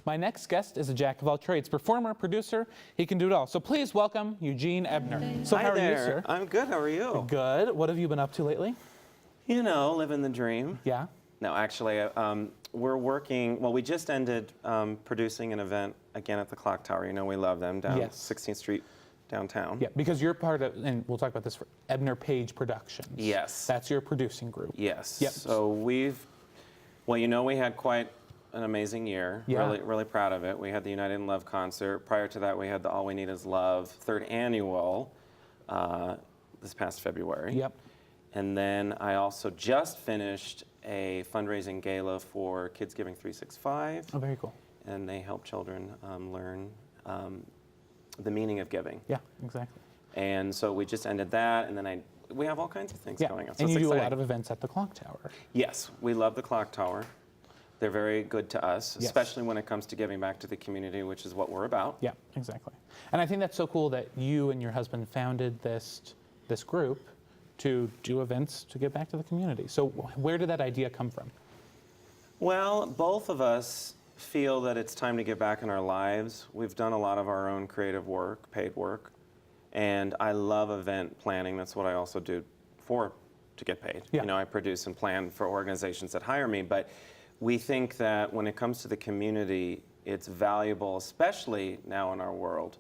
My next guest is a jack of all trades, performer, producer. He can do it all. So please welcome Eugene Ebner. So how are you, sir? I'm good. How are you? Good. What have you been up to lately? You know, living the dream. Yeah. No, actually, we're working. Well, we just ended producing an event again at the Clock Tower. You know, we love them down 16th Street downtown. Yeah, because you're part of, and we'll talk about this, for Ebner Page Productions. Yes. That's your producing group. Yes. Yep. So well, you know, we had quite an amazing year. Yeah. Really proud of it. We had the United in Love concert. Prior to that, we had the All We Need Is Love, 3rd annual, this past February. Yep. And then I also just finished a fundraising gala for Kids Giving 365. Oh, very cool. And they help children learn the meaning of giving. Yeah, exactly. And so we just ended that, and then we have all kinds of things going on. So and you it's do exciting. a lot of events at the Clock Tower. Yes, we love the Clock Tower. They're very good to us, especially when it comes to giving back to the community, which is what we're about. Yeah, exactly. And I think that's so cool that you and your husband founded this group to do events to give back to the community. So where did that idea come from? Well, both of us feel that it's time to give back in our lives. We've done a lot of our own creative work, paid work, and I love event planning. That's what I also do to get paid. Yeah. You know, I produce and plan for organizations that hire me, but we think that when it comes to the community, it's valuable, especially now in our world,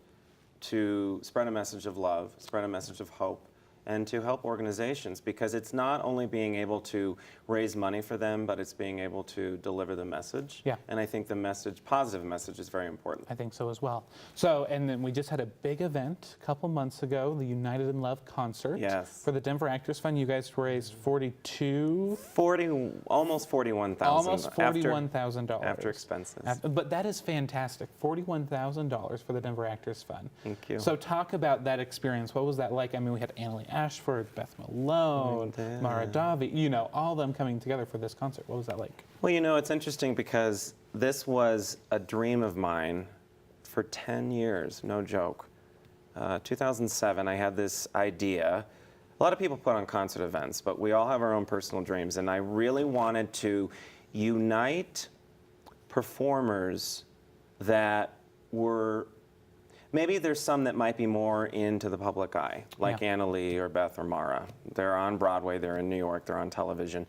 to spread a message of love, spread a message of hope, and to help organizations, because it's not only being able to raise money for them, but it's being able to deliver the message. Yeah. And I think the message, positive message, is very important. I think so as well. So, and then we just had a big event a couple months ago, the United in Love concert. Yes. For the Denver Actors Fund. You guys raised almost $41,000. Almost $41,000. After expenses. But that is fantastic. $41,000 for the Denver Actors Fund. Thank you. So talk about that experience. What was that like? I mean, we had Annalie Ashford, Beth Malone, Mara Davi, you know, all of them coming together for this concert. What was that like? Well, you know, it's interesting because this was a dream of mine for 10 years, no joke. 2007, I had this idea. A lot of people put on concert events, but we all have our own personal dreams, and I really wanted to unite performers that were, maybe there's some that might be more into the public eye, like Annalie or Beth or Mara. They're on Broadway, they're in New York, they're on television.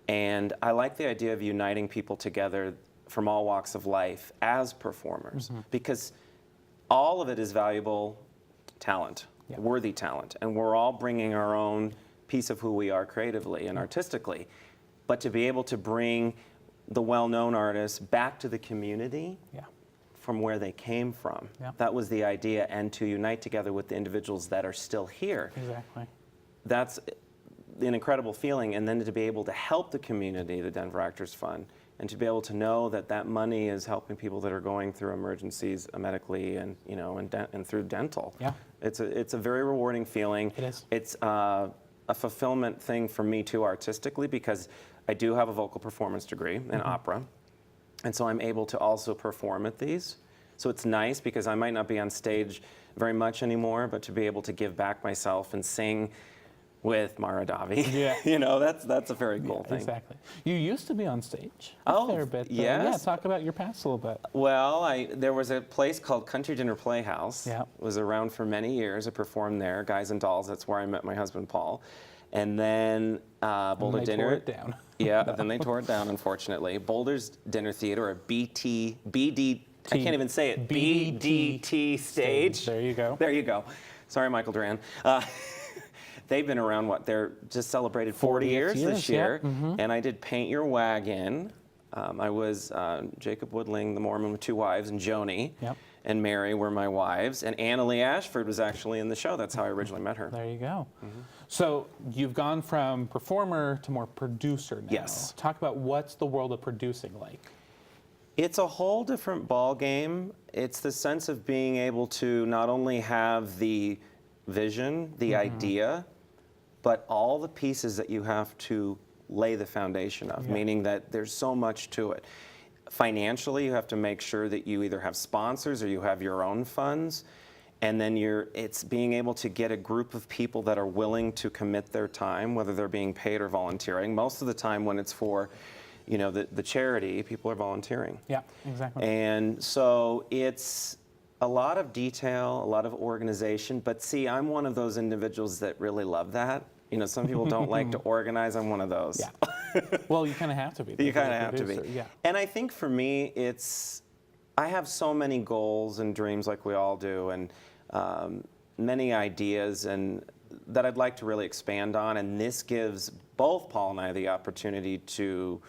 And I like the idea of uniting people together from all walks of life as performers, because all of it is valuable talent, worthy talent, and we're all bringing our own piece of who we are creatively and artistically. But to be able to bring the well-known artists back to the community from where they came from, that was the idea, and to unite together with the individuals that are still here. Exactly. That's an incredible feeling, and then to be able to help the community, the Denver Actors Fund, and to be able to know that that money is helping people that are going through emergencies medically and, you know, and through dental. Yeah. It's a very rewarding feeling. It is. It's a fulfillment thing for me too, artistically, because I do have a vocal performance degree in opera, and so I'm able to also perform at these. So it's nice because I might not be on stage very much anymore, but to be able to give back myself and sing with Mara Davi. Yeah. You know, that's a very cool thing. Exactly. You used to be on stage Oh, a fair bit. yes. Yeah, talk about your past a little bit. Well, there was a place called Country Dinner Playhouse. Yeah. It was around for many years. I performed there, Guys and Dolls. That's where I met my husband, Paul. And then Boulder Dinner. Tore it down. Yeah, then they tore it down, unfortunately. Boulder's Dinner Theater, or BD, I can't even say it, BDT stage. There you go. There you go. Sorry, Michael Duran. They've been around, they're just celebrated 40 years this year. And I did Paint Your Wagon. I was Jacob Woodling, the Mormon with 2 wives, and Joni and Mary were my wives. And Annalie Ashford was actually in the show. That's how I originally met her. There you go. So you've gone from performer to more producer now. Yes. Talk about what's the world of producing like. It's a whole different ball game. It's the sense of being able to not only have the vision, the idea, but all the pieces that you have to lay the foundation of, meaning that there's so much to it. Financially, you have to make sure that you either have sponsors or you have your own funds, and then it's being able to get a group of people that are willing to commit their time, whether they're being paid or volunteering. Most of the time when it's for you know, the charity, people are volunteering. Yeah, exactly. And so it's a lot of detail, a lot of organization, but see, I'm one of those individuals that really love that. You know, some people don't like to organize. I'm one of those. Yeah. Well, you kind of have to be. You kind of have to be. Yeah. And I think for me, I have so many goals and dreams like we all do, and many ideas and that I'd like to really expand on. And this gives both Paul and I the opportunity to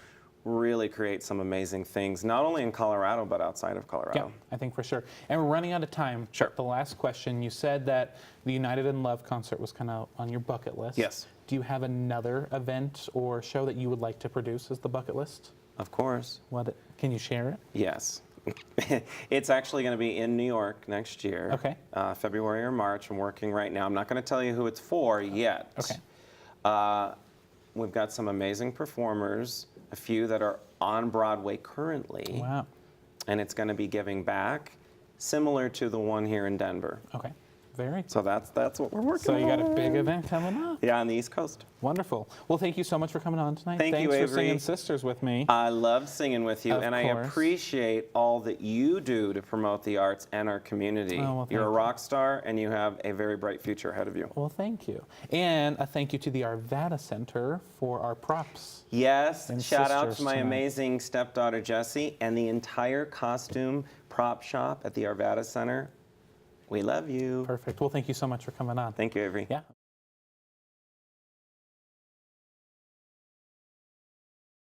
really create some amazing things, not only in Colorado, but outside of Colorado. Yeah, I think for sure. And we're running out of time. Sure. The last question, you said that the United in Love concert was kind of on your bucket list. Yes. Do you have another event or show that you would like to produce as the bucket list? Of course. Can you share it? Yes. It's actually going to be in New York next year. Okay. February or March. I'm working right now. I'm not going to tell you who it's for yet. Okay. We've got some amazing performers, a few that are on Broadway currently. Wow. And it's going to be giving back, similar to the one here in Denver. Okay. Very So that's what we're working on. So you got a big event coming up. Yeah, on the East Coast. Wonderful. Well, thank you so much for coming on tonight. Thank you, Thanks for Avery. singing Sisters with me. I love singing with you, Of and I course. appreciate all that you do to promote the arts and our community. Oh, well, You're a thank you. rock star, and you have a very bright future ahead of you. Well, thank you. And a thank you to the Arvada Center for our props. Yes, And shout out sisters to my tonight. amazing stepdaughter, Jessie, and the entire costume prop shop at the Arvada Center. We love you. Perfect. Well, thank you so much for coming on. Thank you, Avery. Yeah.